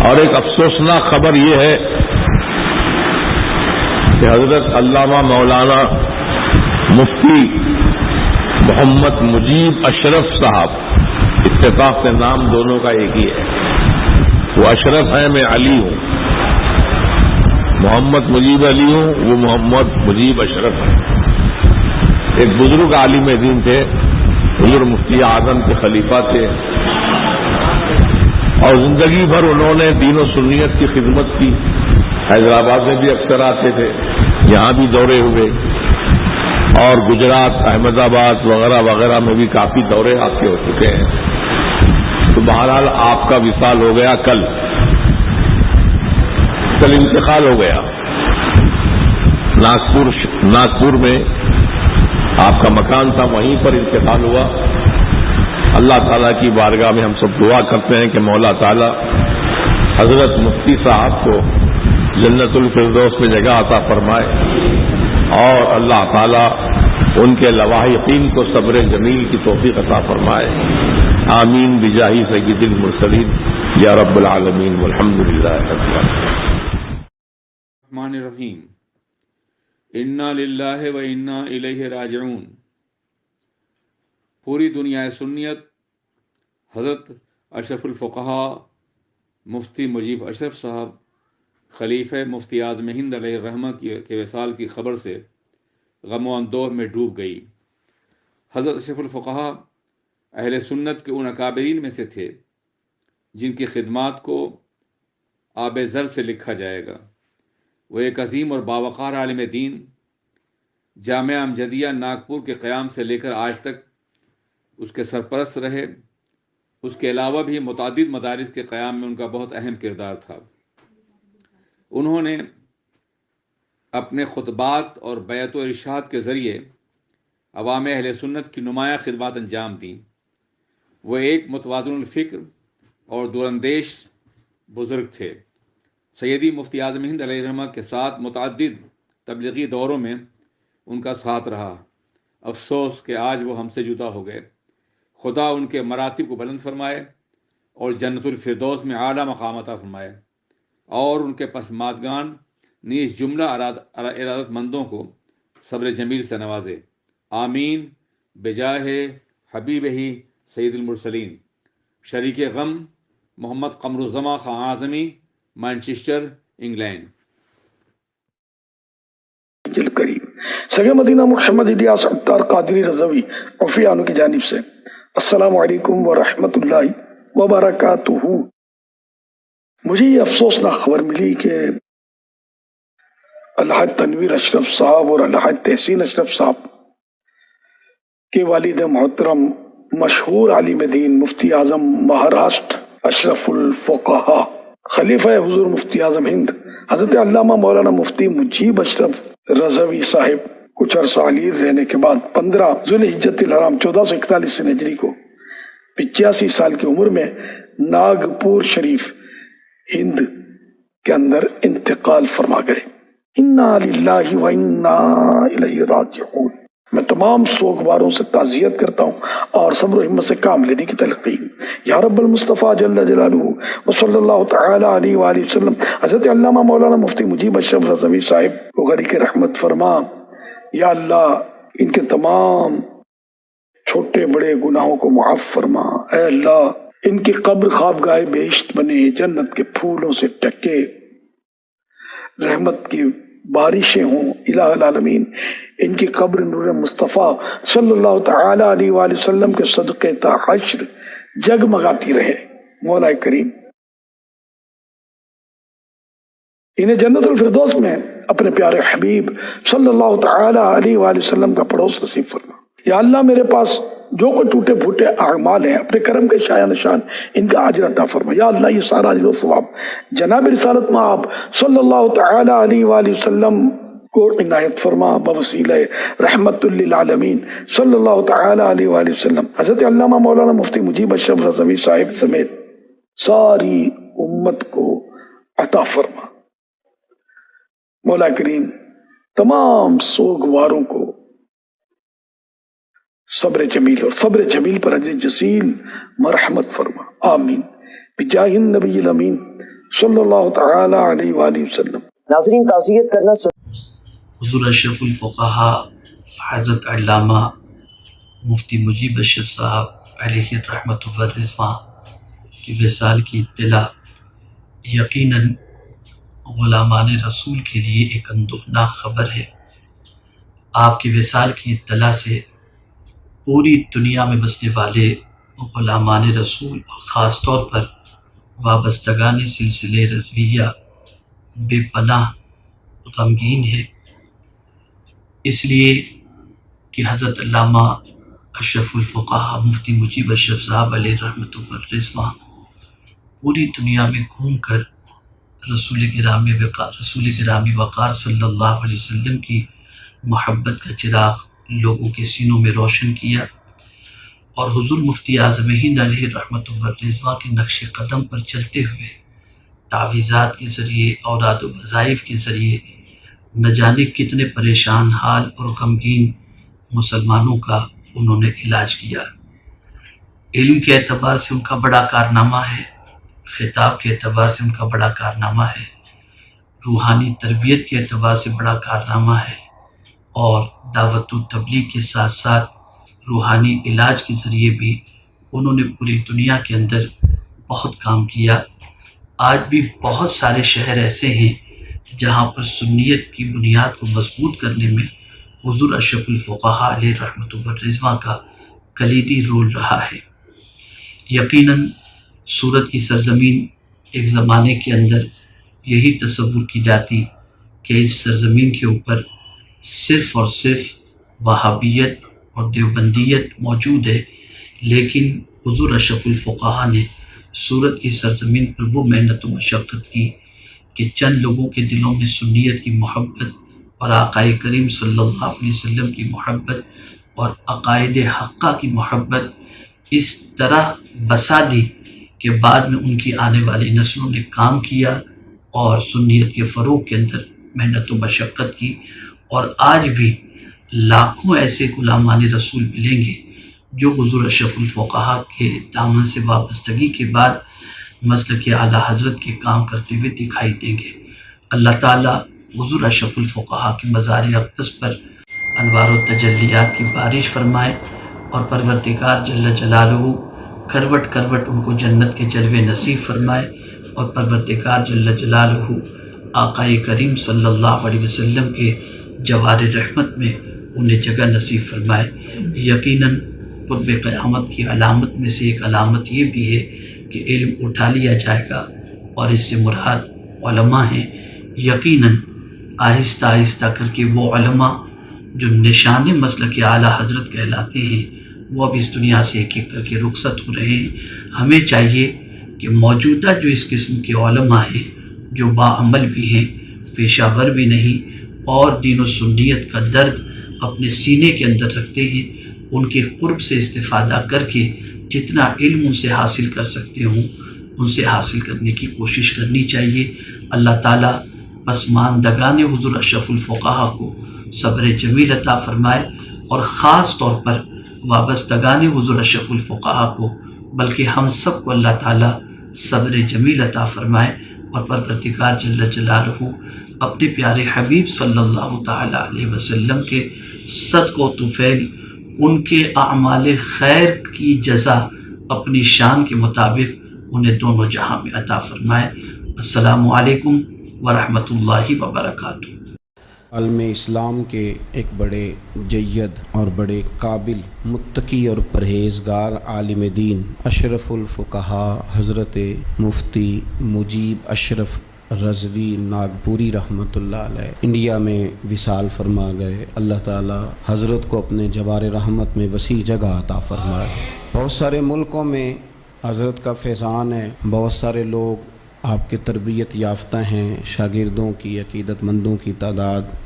اور ایک افسوسناک خبر یہ ہے کہ حضرت علامہ مولانا مفتی محمد مجیب اشرف صاحب، اتفاق سے نام دونوں کا ایک ہی ہے، وہ اشرف ہے، میں علی ہوں، محمد مجیب علی ہوں، وہ محمد مجیب اشرف ہے۔ ایک بزرگ عالم دین تھے، حضور مفتی اعظم کے خلیفہ تھے، اور زندگی بھر انہوں نے دین و سنیت کی خدمت کی۔ حیدرآباد میں بھی اکثر آتے تھے، یہاں بھی دورے ہوئے، اور گجرات، احمد آباد وغیرہ وغیرہ میں بھی کافی دورے آپ کے ہو چکے ہیں۔ تو بہرحال آپ کا وصال ہو گیا، کل انتقال ہو گیا۔ ناگپور میں آپ کا مکان تھا، وہیں پر انتقال ہوا۔ اللہ تعالیٰ کی بارگاہ میں ہم سب دعا کرتے ہیں کہ مولا تعالیٰ حضرت مفتی صاحب کو جنت الفردوس میں جگہ عطا فرمائے، اور اللہ تعالیٰ ان کے لواحقین کو صبر جمیل کی توفیق عطا فرمائے۔ آمین بجاہ سید المرسلین یا رب العالمین والحمد للہ رب العالمین۔ الرحمن الرحیم، انا للہ و انا الیہ راجعون۔ پوری دنیا سنیت حضرت اشرف الفقہا مفتی مجیب اشرف صاحب خلیفہ مفتی اعظم ہند علیہ الرحمہ کے وصال کی خبر سے غم و اندوہ میں ڈوب گئی۔ حضرت اشرف الفقہا اہل سنت کے ان اکابرین میں سے تھے جن کی خدمات کو آب زر سے لکھا جائے گا۔ وہ ایک عظیم اور باوقار عالم دین، جامعہ امجدیہ ناگپور کے قیام سے لے کر آج تک اس کے سرپرست رہے۔ اس کے علاوہ بھی متعدد مدارس کے قیام میں ان کا بہت اہم کردار تھا۔ انہوں نے اپنے خطبات اور بیعت و ارشاد کے ذریعے عوام اہل سنت کی نمایاں خدمات انجام دیں۔ وہ ایک متوازن الفکر اور دوراندیش بزرگ تھے۔ سیدی مفتی اعظم ہند علیہ الرحمہ کے ساتھ متعدد تبلیغی دوروں میں ان کا ساتھ رہا۔ افسوس کہ آج وہ ہم سے جدا ہو گئے۔ خدا ان کے مراتب کو بلند فرمائے اور جنت الفردوس میں اعلیٰ مقام عطا فرمائے، اور ان کے پسماندگان نیز جملہ ارادت مندوں کو صبر جمیل سے نوازے۔ آمین بجاہ حبیب ہی سید المرسلین۔ شریک غم محمد قمر الزماں خان اعظمی، مانچسٹر، انگلینڈ۔ جل کریم سگے مدینہ محمد الیاس عطار قادری رضوی عفیانو کی جانب سے السلام علیکم ورحمۃ اللہ وبرکاتہ۔ مجھے یہ افسوسناک خبر ملی کہ الحاج تنویر اشرف صاحب اور الحاج تحسین اشرف صاحب کے والد محترم مشہور عالم دین مفتی اعظم مہاراشٹر اشرف الفقہا خلیفہ حضور مفتی اعظم ہند حضرت علامہ مولانا مفتی مجیب اشرف رضوی صاحب کچھ عرصہ علیر رہنے کے بعد 15 ذوالحجۃ الحرام 1441 ہجری کو 85 سال کی عمر میں ناگپور شریف ہند کے اندر انتقال فرما گئے۔ انا للہ و انا الیہ راجعون۔ میں تمام سوگواروں سے تعزیت کرتا ہوں اور صبر و ہمت سے کام لینے کی تلقین۔ یا رب المصطفیٰ جل جلالہ و صلی اللہ تعالی علیہ وآلہ وسلم حضرت علامہ مولانا مفتی مجیب اشرف رضوی صاحب کو غریق رحمت فرما۔ یا اللہ ان کے تمام چھوٹے بڑے گناہوں کو معاف فرما۔ اے اللہ ان کی قبر خوابگاہ بہشت بنے، جنت کے پھولوں سے ٹکے، رحمت کی بارشیں ہوں۔ الہ العالمین ان کی قبر نور مصطفیٰ صلی اللہ تعالی علیہ وآلہ وسلم کے صدقے تا حشر جگمگاتی رہے۔ مولا کریم انہیں جنت الفردوس میں اپنے پیارے حبیب صلی اللہ تعالی علیہ وآلہ وسلم کا پڑوس نصیب فرما۔ یا اللہ میرے پاس جو کوئی ٹوٹے پھوٹے اعمال ہیں اپنے کرم کے شایع نشان ان کا اجر عطا فرما۔ یا اللہ یہ سارا اجر و ثواب جناب رسالت مآب صلی اللہ تعالی علیہ وآلہ وسلم کو عنایت فرما بوسیلہ رحمت للعالمین صلی اللہ تعالی علیہ وآلہ وسلم۔ حضرت علامہ مولانا مفتی مجیب اشرف رضوی صاحب سمیت ساری امت کو عطا فرما۔ مولا کریم تمام سوگواروں کو صبر جمیل اور صبر جمیل پر اجر جزیل مرحمت فرما۔ آمین بجاہ النبی الامین صلی اللہ تعالی علیہ وآلہ وسلم۔ ناظرین، تعزیت کرنا حضور اشرف الفقہا حضرت علامہ مفتی مجیب اشرف صاحب علیہ رحمۃ الرضوان کی وصال کی اطلاع یقیناً غلامان رسول کے لیے ایک اندوہناک خبر ہے۔ آپ کے وصال کی اطلاع سے پوری دنیا میں بسنے والے غلامان رسول اور خاص طور پر وابستگان سلسلے رضویہ بے پناہ غمگین ہے، اس لیے کہ حضرت علامہ اشرف الفقہا مفتی مجیب اشرف صاحب علیہ رحمۃ الرضوان پوری دنیا میں گھوم کر رسول گرامی وقار صلی اللہ علیہ وسلم کی محبت کا چراغ لوگوں کے سینوں میں روشن کیا، اور حضور مفتی اعظم ہند علیہ رحمۃ الرضوان کے نقش قدم پر چلتے ہوئے تعویذات کے ذریعے، اوراد و وظائف کے ذریعے نہ جانے کتنے پریشان حال اور غمگین مسلمانوں کا انہوں نے علاج کیا۔ علم کے اعتبار سے ان کا بڑا کارنامہ ہے، خطاب کے اعتبار سے ان کا بڑا کارنامہ ہے، روحانی تربیت کے اعتبار سے بڑا کارنامہ ہے، اور دعوت و تبلیغ کے ساتھ ساتھ روحانی علاج کے ذریعے بھی انہوں نے پوری دنیا کے اندر بہت کام کیا۔ آج بھی بہت سارے شہر ایسے ہیں جہاں پر سنیت کی بنیاد کو مضبوط کرنے میں حضور اشرف الفقہا علیہ رحمۃ الرضوان کا کلیدی رول رہا ہے۔ یقیناً سورت کی سرزمین ایک زمانے کے اندر یہی تصور کی جاتی کہ اس سرزمین کے اوپر صرف اور صرف وہابیت اور دیوبندیت موجود ہے، لیکن حضور اشرف الفقہا نے سورت کی سرزمین پر وہ محنت و مشقت کی کہ چند لوگوں کے دلوں میں سنیت کی محبت اور آقا کریم صلی اللہ علیہ وسلم کی محبت اور عقائد حقہ کی محبت اس طرح بسا دی کہ بعد میں ان کی آنے والی نسلوں نے کام کیا اور سنیت کے فروغ کے اندر محنت و مشقت کی، اور آج بھی لاکھوں ایسے غلامان رسول ملیں گے جو حضور اشرف الفقہا کے دامن سے وابستگی کے بعد مسلک اعلیٰ حضرت کے کام کرتے ہوئے دکھائی دیں گے۔ اللہ تعالیٰ حضور اشرف الفقہا کے مزار اقدس پر انوار و تجلیات کی بارش فرمائے، اور پروردگار جل جلالہ کروٹ کروٹ ان کو جنت کے جلوے نصیب فرمائے، اور پروردگار جل جلالہ آقا کریم صلی اللہ علیہ وسلم کے جوار رحمت میں انہیں جگہ نصیب فرمائے۔ یقیناً قرب قیامت کی علامت میں سے ایک علامت یہ بھی ہے کہ علم اٹھا لیا جائے گا، اور اس سے مراد علماء ہیں۔ یقیناً آہستہ آہستہ کر کے وہ علماء جو نشان مسلک اعلیٰ حضرت کہلاتے ہیں وہ اب اس دنیا سے ایک ایک کر کے رخصت ہو رہے ہیں۔ ہمیں چاہیے کہ موجودہ جو اس قسم کے علماء ہیں، جو باعمل بھی ہیں، پیشہ ور بھی نہیں، اور دین و سنیت کا درد اپنے سینے کے اندر رکھتے ہیں، ان کے قرب سے استفادہ کر کے جتنا علم ان سے حاصل کر سکتے ہوں ان سے حاصل کرنے کی کوشش کرنی چاہیے۔ اللہ تعالیٰ پسماندگان حضور اشرف الفقہا کو صبر جمیل عطا فرمائے، اور خاص طور پر وابستگان حضور اشرف الفقہا کو، بلکہ ہم سب کو اللہ تعالیٰ صبر جمیل عطا فرمائے، اور پروردگار جل جلالہ اپنے پیارے حبیب صلی اللہ تعالیٰ علیہ وسلم کے صدق و طفیل ان کے اعمال خیر کی جزا اپنی شان کے مطابق انہیں دونوں جہاں میں عطا فرمائے۔ السلام علیکم ورحمۃ اللہ وبرکاتہ۔ عالم اسلام کے ایک بڑے جید اور بڑے قابل متقی اور پرہیزگار عالم دین اشرف الفقہا حضرت مفتی مجیب اشرف رضوی ناگپوری رحمۃ اللہ علیہ انڈیا میں وصال فرما گئے۔ اللہ تعالی حضرت کو اپنے جوار رحمت میں وسیع جگہ عطا فرمائے۔ بہت سارے ملکوں میں حضرت کا فیضان ہے، بہت سارے لوگ آپ کے تربیت یافتہ ہیں، شاگردوں کی عقیدت مندوں کی تعداد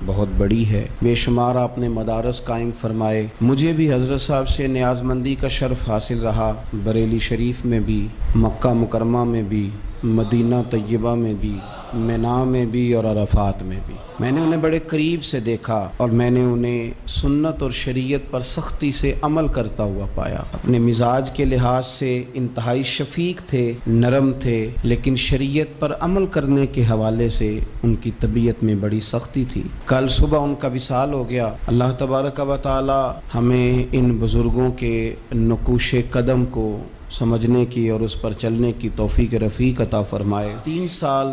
بہت بڑی ہے، بے شمار آپ نے مدارس قائم فرمائے۔ مجھے بھی حضرت صاحب سے نیاز مندی کا شرف حاصل رہا، بریلی شریف میں بھی، مکہ مکرمہ میں بھی، مدینہ طیبہ میں بھی، مینا میں بھی اور عرفات میں بھی۔ میں نے انہیں بڑے قریب سے دیکھا اور میں نے انہیں سنت اور شریعت پر سختی سے عمل کرتا ہوا پایا۔ اپنے مزاج کے لحاظ سے انتہائی شفیق تھے، نرم تھے، لیکن شریعت پر عمل کرنے کے حوالے سے ان کی طبیعت میں بڑی سختی تھی۔ کل صبح ان کا وصال ہو گیا۔ اللہ تبارک و تعالی ہمیں ان بزرگوں کے نقوش قدم کو سمجھنے کی اور اس پر چلنے کی توفیق رفیق عطا فرمائے۔ 3 سال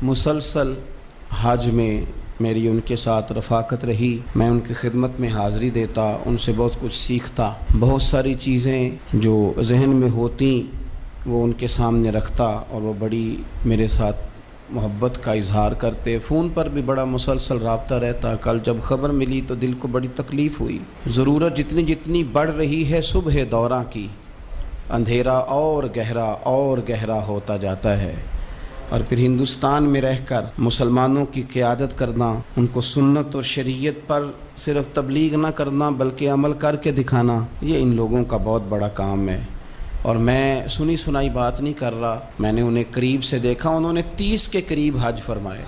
مسلسل حج میں میری ان کے ساتھ رفاقت رہی۔ میں ان کی خدمت میں حاضری دیتا، ان سے بہت کچھ سیکھتا، بہت ساری چیزیں جو ذہن میں ہوتی وہ ان کے سامنے رکھتا، اور وہ بڑی میرے ساتھ محبت کا اظہار کرتے۔ فون پر بھی بڑا مسلسل رابطہ رہتا۔ کل جب خبر ملی تو دل کو بڑی تکلیف ہوئی۔ ضرورت جتنی بڑھ رہی ہے صبح دوراں کی، اندھیرا اور گہرا ہوتا جاتا ہے، اور پھر ہندوستان میں رہ کر مسلمانوں کی قیادت کرنا، ان کو سنت اور شریعت پر صرف تبلیغ نہ کرنا بلکہ عمل کر کے دکھانا، یہ ان لوگوں کا بہت بڑا کام ہے۔ اور میں سنی سنائی بات نہیں کر رہا، میں نے انہیں قریب سے دیکھا۔ انہوں نے 30 کے قریب حج فرمائے،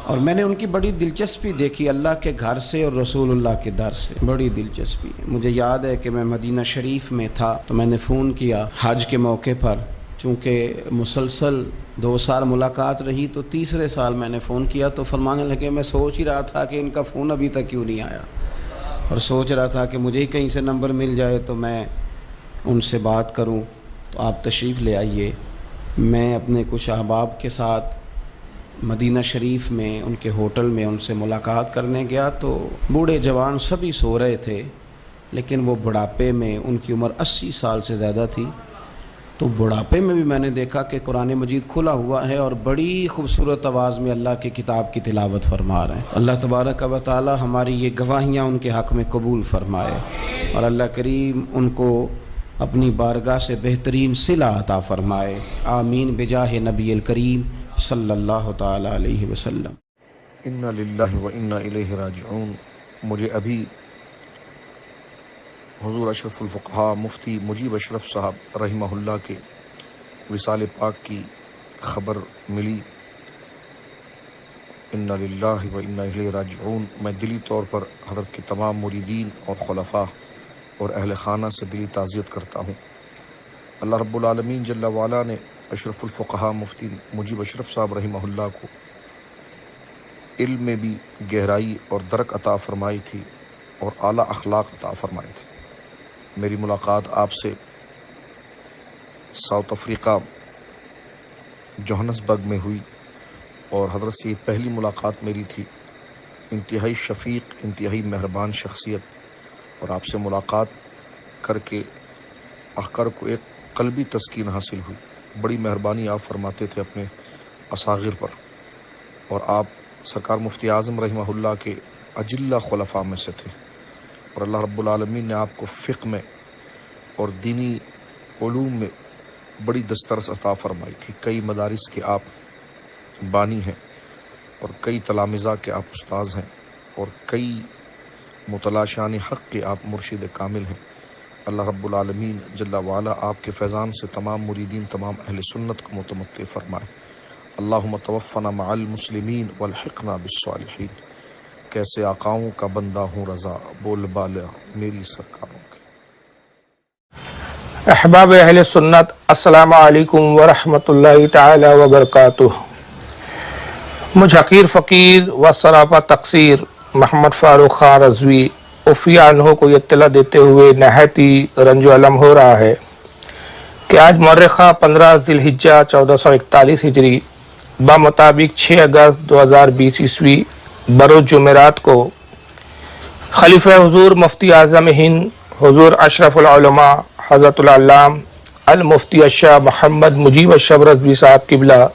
اور میں نے ان کی بڑی دلچسپی دیکھی اللہ کے گھر سے اور رسول اللہ کے در سے، بڑی دلچسپی۔ مجھے یاد ہے کہ میں مدینہ شریف میں تھا تو میں نے فون کیا حج کے موقع پر، چونکہ مسلسل 2 سال ملاقات رہی تو تیسرے سال میں نے فون کیا تو فرمانے لگے میں سوچ ہی رہا تھا کہ ان کا فون ابھی تک کیوں نہیں آیا، اور سوچ رہا تھا کہ مجھے کہیں سے نمبر مل جائے تو میں ان سے بات کروں، تو آپ تشریف لے آئیے۔ میں اپنے کچھ احباب کے ساتھ مدینہ شریف میں ان کے ہوٹل میں ان سے ملاقات کرنے گیا تو بوڑھے جوان سبھی سو رہے تھے، لیکن وہ بڑھاپے میں، ان کی عمر 80 سال سے زیادہ تھی، تو بڑھاپے میں بھی میں نے دیکھا کہ قرآن مجید کھلا ہوا ہے اور بڑی خوبصورت آواز میں اللہ کی کتاب کی تلاوت فرما رہے ہیں۔ اللہ تبارک و تعالی ہماری یہ گواہیاں ان کے حق میں قبول فرمائے، اور اللہ کریم ان کو اپنی بارگاہ سے بہترین صلہ عطا فرمائے، آمین بجاہ نبی الکریم صلی اللہ تعالی علیہ وسلم۔ انا للہ و انا الیہ راجعون۔ مجھے ابھی حضور اشرف الفقہاء مفتی مجیب اشرف صاحب رحمہ اللہ کے وصال پاک کی خبر ملی۔ انا للہ و انا الیہ راجعون۔ میں دلی طور پر حضرت کے تمام مریدین اور خلفاء اور اہل خانہ سے دلی تعزیت کرتا ہوں۔ اللہ رب العالمین جل وعلا نے اشرف الفقہاء مفتی مجیب اشرف صاحب رحمہ اللہ کو علم میں بھی گہرائی اور درک عطا فرمائی تھی اور اعلیٰ اخلاق عطا فرمائے تھے۔ میری ملاقات آپ سے ساؤتھ افریقہ جوہانسبرگ میں ہوئی، اور حضرت سے یہ پہلی ملاقات میری تھی۔ انتہائی شفیق، انتہائی مہربان شخصیت، اور آپ سے ملاقات کر کے کو ایک قلبی تسکین حاصل ہوئی۔ بڑی مہربانی آپ فرماتے تھے اپنے اصاغر پر، اور آپ سرکار مفتی اعظم رحمہ اللہ کے اجلہ خلفاء میں سے تھے، اور اللہ رب العالمین نے آپ کو فقہ میں اور دینی علوم میں بڑی دسترس عطا فرمائی تھی۔ کئی مدارس کے آپ بانی ہیں، اور کئی تلامذہ کے آپ استاذ ہیں، اور کئی متلاشان حق کے آپ مرشد کامل ہیں۔ اللہ رب العالمین جل وعلا آپ کے فیضان سے تمام مریدین، تمام اہل سنت کو متمتع فرمائے۔ اللہم توفنا مع المسلمین والحقنا بالصالحین۔ کیسے آقاؤں کا بندہ ہوں رضا، بول بالا میری سرکاروں کے۔ احباب اہل سنت، السلام علیکم ورحمۃ اللہ تعالی وبرکاتہ۔ مجھ حقیر فقیر و سراپا تقصیر محمد فاروق خان رضوی عفی عنہ کو یہ اطلاع دیتے ہوئے نہایت ہی رنج و علم ہو رہا ہے کہ آج مورخہ 15 ذی الحجہ 1441 ہجری بمطابق 6 اگست 2020 عیسوی بروز جمعرات کو خلیفہ حضور مفتی اعظم ہند حضور اشرف العلماء حضرت العلام المفتی الشاہ محمد مجیب اشرف رضوی صاحب قبلہ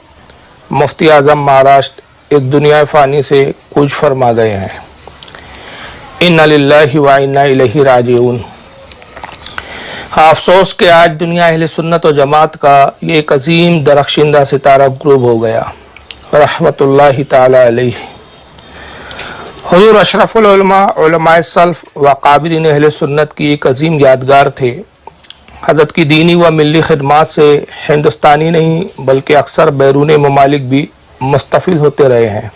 مفتی اعظم مہاراشٹر اس دنیا فانی سے کوچ فرما گئے ہیں۔ انا للہ و انا الیہ راجعون۔ افسوس کہ آج دنیا اہل سنت و جماعت کا یہ ایک عظیم درخشندہ ستارہ غروب ہو گیا، رحمت اللہ تعالی علیہ۔ حضور اشرف العلماء، علماء سلف و قابلین اہل سنت کی ایک عظیم یادگار تھے۔ حضرت کی دینی و ملی خدمات سے ہندوستانی نہیں بلکہ اکثر بیرون ممالک بھی مستفیض ہوتے رہے ہیں۔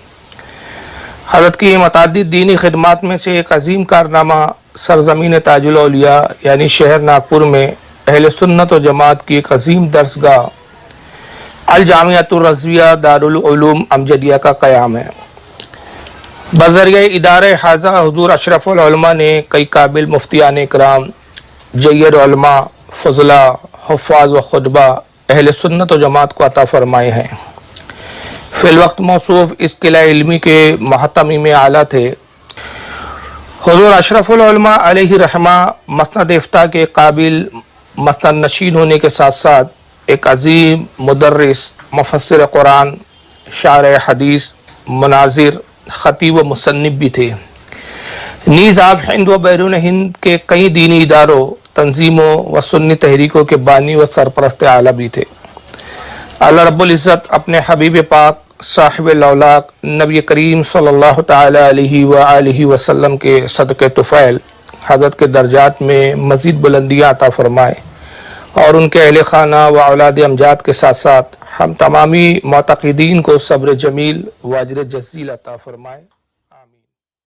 حضرت کی متعدد دینی خدمات میں سے ایک عظیم کارنامہ سرزمین تاج الاولیاء یعنی شہر ناگپور میں اہل سنت و جماعت کی ایک عظیم درسگاہ الجامعۃ الرضویہ دارالعلوم امجدیہ کا قیام ہے۔ بذریعہ ادارہ حاضہ حضور اشرف العلماء نے کئی قابل مفتیان اکرام، جید علماء، فضلاء، حفاظ و خطبہ اہل سنت و جماعت کو عطا فرمائے ہیں۔ فی الوقت موصوف اس قلعہ علمی کے محتمیم اعلیٰ تھے۔ حضور اشرف العلماء علیہ رحمہ مسند افتاء کے قابل مسند نشین ہونے کے ساتھ ساتھ ایک عظیم مدرس، مفسر قرآن، شارح حدیث، مناظر، خطیب و مصنف بھی تھے۔ نیز آپ ہند و بیرون ہند کے کئی دینی اداروں، تنظیموں و سنی تحریکوں کے بانی و سرپرست اعلیٰ بھی تھے۔ اللہ رب العزت اپنے حبیب پاک صاحب الاولاق نبی کریم صلی اللہ تعالی علیہ وآلہ وسلم کے صدقے طفیل حضرت کے درجات میں مزید بلندیاں عطا فرمائے، اور ان کے اہل خانہ و اولاد امجاد کے ساتھ ساتھ ہم تمامی معتقدین کو صبر جمیل و اجر جزیل عطا فرمائے۔